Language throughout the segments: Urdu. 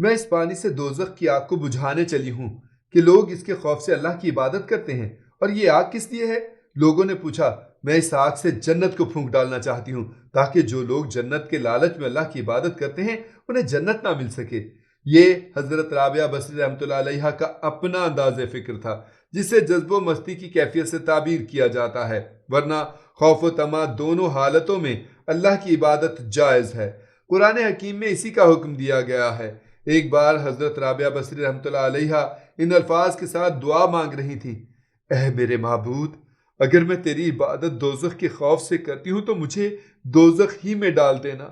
میں اس پانی سے دوزخ کی آگ کو بجھانے چلی ہوں کہ لوگ اس کے خوف سے اللہ کی عبادت کرتے ہیں۔ اور یہ آگ کس لیے ہے؟ لوگوں نے پوچھا۔ میں اس آگ سے جنت کو پھونک ڈالنا چاہتی ہوں تاکہ جو لوگ جنت کے لالچ میں اللہ کی عبادت کرتے ہیں انہیں جنت نہ مل سکے۔ یہ حضرت رابعہ بصری رحمۃ اللہ علیہ کا اپنا انداز فکر تھا جسے جذب و مستی کی کیفیت سے تعبیر کیا جاتا ہے، ورنہ خوف و طمع دونوں حالتوں میں اللہ کی عبادت جائز ہے۔ قرآن حکیم میں اسی کا حکم دیا گیا ہے۔ ایک بار حضرت رابعہ بصری رحمۃ اللہ علیہ ان الفاظ کے ساتھ دعا مانگ رہی تھی: اے میرے معبود، اگر میں تیری عبادت دوزخ کے خوف سے کرتی ہوں تو مجھے دوزخ ہی میں ڈال دینا،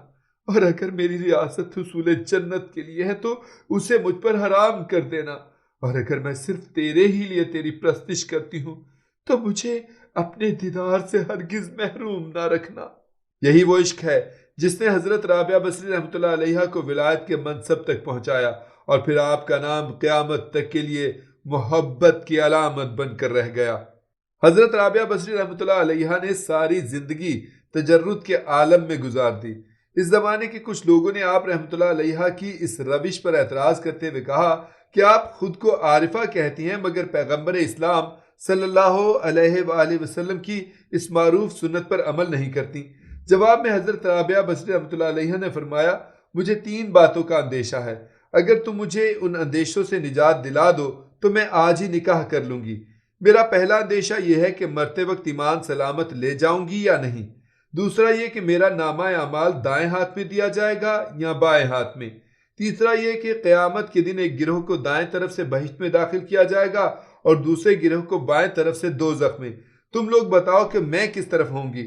اور اگر میری ریاست حصول جنت کے لیے ہے تو اسے مجھ پر حرام کر دینا، اور اگر میں صرف تیرے ہی لیے تیری پرستش کرتی ہوں تو مجھے اپنے دیدار سے ہرگز محروم نہ رکھنا۔ یہی وہ عشق ہے جس نے حضرت رابعہ بصری رحمۃ اللہ علیہ کو ولایت کے منصب تک پہنچایا، اور پھر آپ کا نام قیامت تک کے لیے محبت کی علامت بن کر رہ گیا۔ حضرت رابعہ بصری رحمۃ اللہ علیہ نے ساری زندگی تجرد کے عالم میں گزار دی۔ اس زمانے کے کچھ لوگوں نے آپ رحمۃ اللہ علیہ کی اس روش پر اعتراض کرتے ہوئے کہا کہ آپ خود کو عارفہ کہتی ہیں مگر پیغمبر اسلام صلی اللہ علیہ وآلہ وسلم کی اس معروف سنت پر عمل نہیں کرتی۔ جواب میں حضرت رابعہ بصری رحمۃ اللہ علیہ نے فرمایا: مجھے 3 باتوں کا اندیشہ ہے، اگر تم مجھے ان اندیشوں سے نجات دلا دو تو میں آج ہی نکاح کر لوں گی۔ میرا پہلا اندیشہ یہ ہے کہ مرتے وقت ایمان سلامت لے جاؤں گی یا نہیں۔ دوسرا یہ کہ میرا نامہ اعمال دائیں ہاتھ میں دیا جائے گا یا بائیں ہاتھ میں۔ تیسرا یہ کہ قیامت کے دن ایک گروہ کو دائیں طرف سے بہشت میں داخل کیا جائے گا اور دوسرے گروہ کو بائیں طرف سے دوزخ میں۔ تم لوگ بتاؤ کہ میں کس طرف ہوں گی؟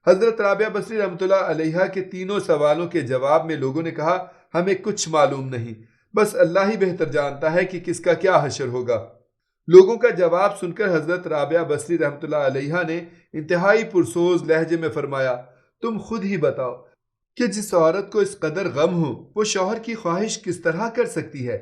حضرت رابعہ بصری رحمۃ اللہ علیہ کے تینوں سوالوں کے جواب میں لوگوں نے کہا: ہمیں کچھ معلوم نہیں، بس اللہ ہی بہتر جانتا ہے کہ کس کا کیا حشر ہوگا۔ لوگوں کا جواب سن کر حضرت رابعہ بصری رحمۃ اللہ علیہ نے انتہائی پرسوز لہجے میں فرمایا: تم خود ہی بتاؤ کہ جس عورت کو اس قدر غم ہو وہ شوہر کی خواہش کس طرح کر سکتی ہے؟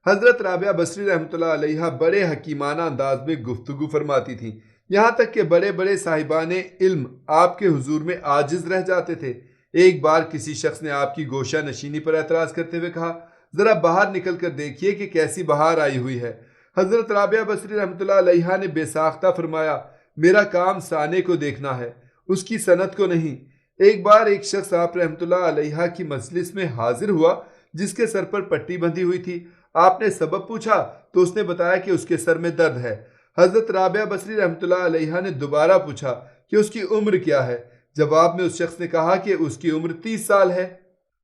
حضرت رابعہ بصری رحمۃ اللہ علیہ بڑے حکیمانہ انداز میں گفتگو فرماتی تھیں، یہاں تک کہ بڑے بڑے صاحبان علم آپ کے حضور میں عاجز رہ جاتے تھے۔ ایک بار کسی شخص نے آپ کی گوشہ نشینی پر اعتراض کرتے ہوئے کہا: ذرا باہر نکل کر دیکھیے کہ کیسی بہار آئی ہوئی ہے۔ حضرت رابعہ بصری رحمۃ اللہ علیہ نے بے ساختہ فرمایا: میرا کام سانے کو دیکھنا ہے، اس کی صنعت کو نہیں۔ ایک بار ایک شخص آپ رحمۃ اللہ علیہ کی مجلس میں حاضر ہوا جس کے سر پر پٹی بندھی ہوئی تھی۔ آپ نے سبب پوچھا تو اس نے بتایا کہ اس کے سر میں درد ہے۔ حضرت رابعہ بصری رحمۃ اللہ علیہ نے دوبارہ پوچھا کہ اس کی عمر کیا ہے۔ جواب میں اس شخص نے کہا کہ اس کی عمر 30 سال ہے۔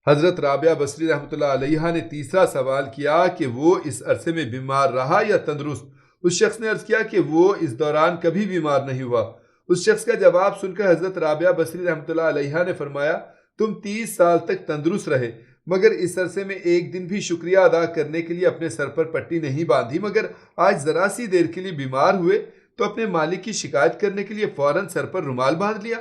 حضرت رابعہ بصری رحمۃ اللہ علیہ نے تیسرا سوال کیا کہ وہ اس عرصے میں بیمار رہا یا تندرست؟ اس شخص نے عرض کیا کہ وہ اس دوران کبھی بیمار نہیں ہوا۔ اس شخص کا جواب سن کر حضرت رابعہ بصری رحمۃ اللہ علیہ نے فرمایا: تم 30 سال تک تندرست رہے مگر اس عرصے میں ایک دن بھی شکریہ ادا کرنے کے لیے اپنے سر پر پٹی نہیں باندھی، مگر آج ذرا سی دیر کے لیے بیمار ہوئے تو اپنے مالک کی شکایت کرنے کے لیے فوراً سر پر رومال باندھ لیا۔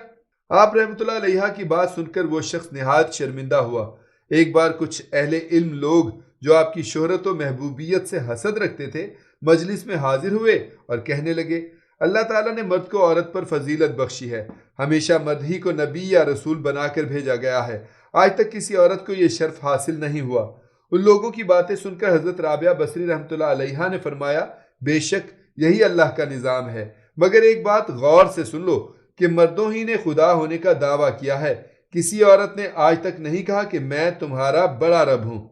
آپ رحمۃ اللہ علیہ کی بات سن کر وہ شخص نہایت شرمندہ ہوا۔ ایک بار کچھ اہل علم لوگ جو آپ کی شہرت و محبوبیت سے حسد رکھتے تھے مجلس میں حاضر ہوئے اور کہنے لگے: اللہ تعالیٰ نے مرد کو عورت پر فضیلت بخشی ہے، ہمیشہ مرد ہی کو نبی یا رسول بنا کر بھیجا گیا ہے، آج تک کسی عورت کو یہ شرف حاصل نہیں ہوا۔ ان لوگوں کی باتیں سن کر حضرت رابعہ بصری رحمۃ اللہ علیہ نے فرمایا: بے شک یہی اللہ کا نظام ہے، مگر ایک بات غور سے سن لو کہ مردوں ہی نے خدا ہونے کا دعویٰ کیا ہے، کسی عورت نے آج تک نہیں کہا کہ میں تمہارا بڑا رب ہوں۔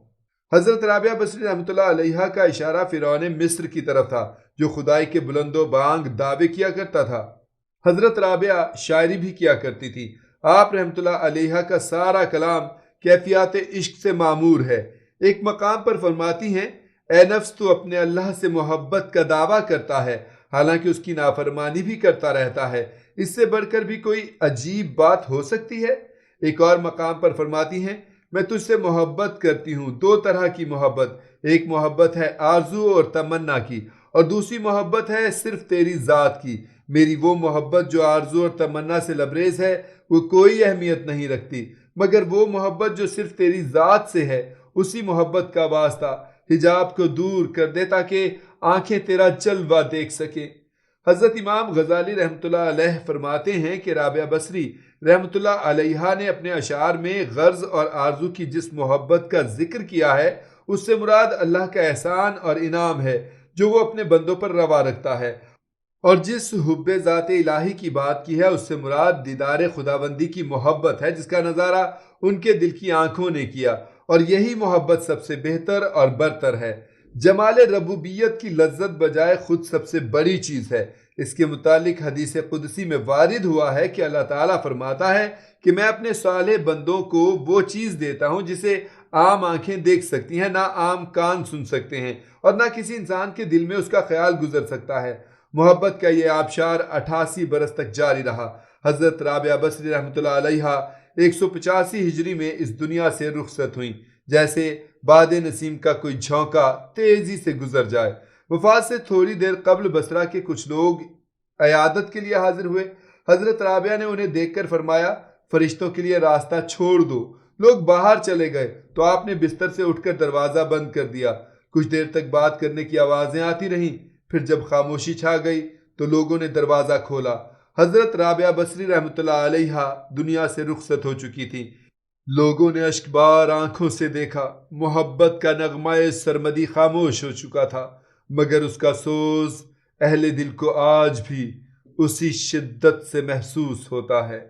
حضرت رابعہ بصری رحمۃ اللہ علیہ کا اشارہ فرعون مصر کی طرف تھا جو خدائی کے بلند و بانگ دعوے کیا کرتا تھا۔ حضرت رابعہ شاعری بھی کیا کرتی تھی۔ آپ رحمۃ اللہ علیہ کا سارا کلام کیفیات عشق سے معمور ہے۔ ایک مقام پر فرماتی ہیں: اے نفس تو اپنے اللہ سے محبت کا دعویٰ کرتا ہے حالانکہ اس کی نافرمانی بھی کرتا رہتا ہے، اس سے بڑھ کر بھی کوئی عجیب بات ہو سکتی ہے؟ ایک اور مقام پر فرماتی ہیں: میں تجھ سے محبت کرتی ہوں، 2 طرح کی محبت، ایک محبت ہے آرزو اور تمنا کی اور دوسری محبت ہے صرف تیری ذات کی۔ میری وہ محبت جو آرزو اور تمنا سے لبریز ہے وہ کوئی اہمیت نہیں رکھتی، مگر وہ محبت جو صرف تیری ذات سے ہے، اسی محبت کا واسطہ حجاب کو دور کر دے تاکہ آنکھیں تیرا جلوہ دیکھ سکیں۔ حضرت امام غزالی رحمۃ اللہ علیہ فرماتے ہیں کہ رابعہ بصری رحمۃ اللہ علیہ نے اپنے اشعار میں غرض اور آرزو کی جس محبت کا ذکر کیا ہے اس سے مراد اللہ کا احسان اور انعام ہے جو وہ اپنے بندوں پر روا رکھتا ہے، اور جس حب ذات الہی کی بات کی ہے اس سے مراد دیدار خداوندی کی محبت ہے جس کا نظارہ ان کے دل کی آنکھوں نے کیا، اور یہی محبت سب سے بہتر اور برتر ہے۔ جمال ربوبیت کی لذت بجائے خود سب سے بڑی چیز ہے۔ اس کے متعلق حدیث قدسی میں وارد ہوا ہے کہ اللہ تعالیٰ فرماتا ہے کہ میں اپنے صالح بندوں کو وہ چیز دیتا ہوں جسے عام آنکھیں دیکھ سکتی ہیں، نہ عام کان سن سکتے ہیں، اور نہ کسی انسان کے دل میں اس کا خیال گزر سکتا ہے۔ محبت کا یہ آبشار 88 برس تک جاری رہا۔ حضرت رابعہ بصری رحمۃ اللہ علیہا 185 ہجری میں اس دنیا سے رخصت ہوئیں، جیسے باد نسیم کا کوئی جھونکا تیزی سے گزر جائے۔ وفات سے تھوڑی دیر قبل بصرہ کے کچھ لوگ عیادت کے لیے حاضر ہوئے۔ حضرت رابعہ نے انہیں دیکھ کر فرمایا، فرشتوں کے لیے راستہ چھوڑ دو۔ لوگ باہر چلے گئے تو آپ نے بستر سے اٹھ کر دروازہ بند کر دیا۔ کچھ دیر تک بات کرنے کی آوازیں آتی رہیں، پھر جب خاموشی چھا گئی تو لوگوں نے دروازہ کھولا۔ حضرت رابعہ بصری رحمۃ اللہ علیہا دنیا سے رخصت ہو چکی تھیں۔ لوگوں نے اشک بار آنکھوں سے دیکھا۔ محبت کا نغمہ سرمدی خاموش ہو چکا تھا، مگر اس کا سوز اہل دل کو آج بھی اسی شدت سے محسوس ہوتا ہے۔